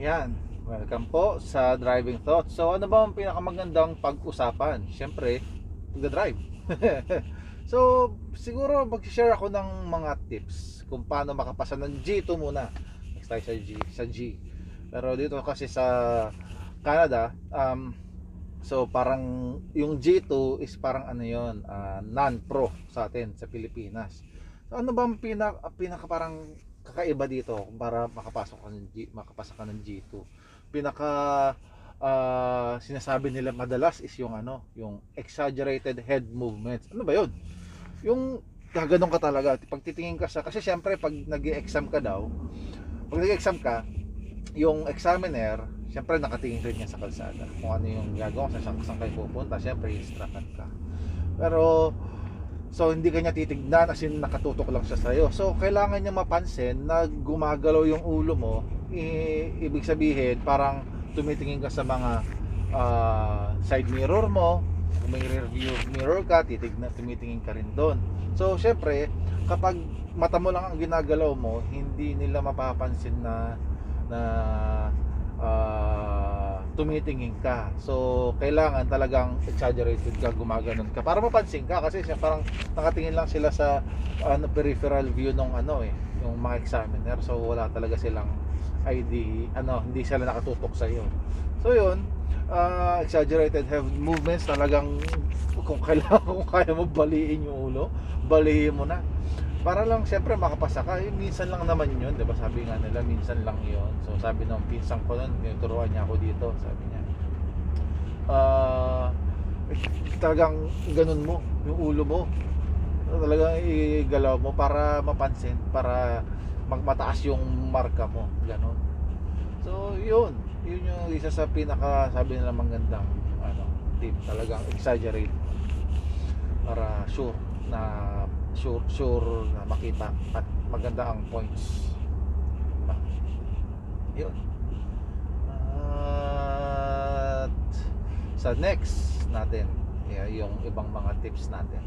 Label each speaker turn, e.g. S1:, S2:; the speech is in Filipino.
S1: Yan, welcome po sa Driving Thoughts. So ano ba ang pinakamagandang pag-usapan? Siyempre, pagdadrive. So siguro mag-share ako ng mga tips kung paano makapasa ng G2 muna. Next tayo sa G. Pero dito kasi sa Canada, so parang yung G2 is parang ano yon, non-pro sa atin sa Pilipinas. So ano ba ang pinaka parang kakaiba dito para makapasok ka ng G2? Pinaka sinasabi nila madalas is yung ano, yung exaggerated head movements. Ano ba 'yon? Yung gaganon ka talaga pag titingin ka sa, kasi syempre pag nag-exam ka daw, pag nag-exam ka, yung examiner syempre nakatingin rin niya sa kalsada kung ano yung gagawa, saan kayo pupunta, syempre instructan ka. Pero so hindi kanya titignan, as in nakatutok lang siya sa'yo. So kailangan niya mapansin na gumagalaw yung ulo mo. Ibig sabihin parang tumitingin ka sa mga side mirror mo. Kung may rear view mirror ka, tumitingin ka rin doon. So syempre kapag mata mo lang ang ginagalaw mo, hindi nila mapapansin na tumitingin ka. So kailangan talagang exaggerated ka, gumaganon ka para mapansin ka, kasi siya parang nakatingin lang sila sa peripheral view ng yung mga examiner. So wala talaga silang ID, hindi sila nakatutok sa iyo. So yun, exaggerated head movements talagang kung kailangan, kung kaya mo baliin yung ulo, balihin mo na para lang siyempre makapasa ka. Minsan lang naman yun, di ba? Sabi nga nila minsan lang yun. So sabi nung pinsan ko nun, tinuturuan niya ako dito, sabi niya talagang ganun mo yung ulo mo, talagang igalaw mo para mapansin, para magmataas yung marka mo, ganun. So yun yung isa sa pinaka, sabi nila, magandang tip, talagang exaggerate para sure na makita at maganda ang points, diba? Yun. At sa next natin, yung ibang mga tips natin.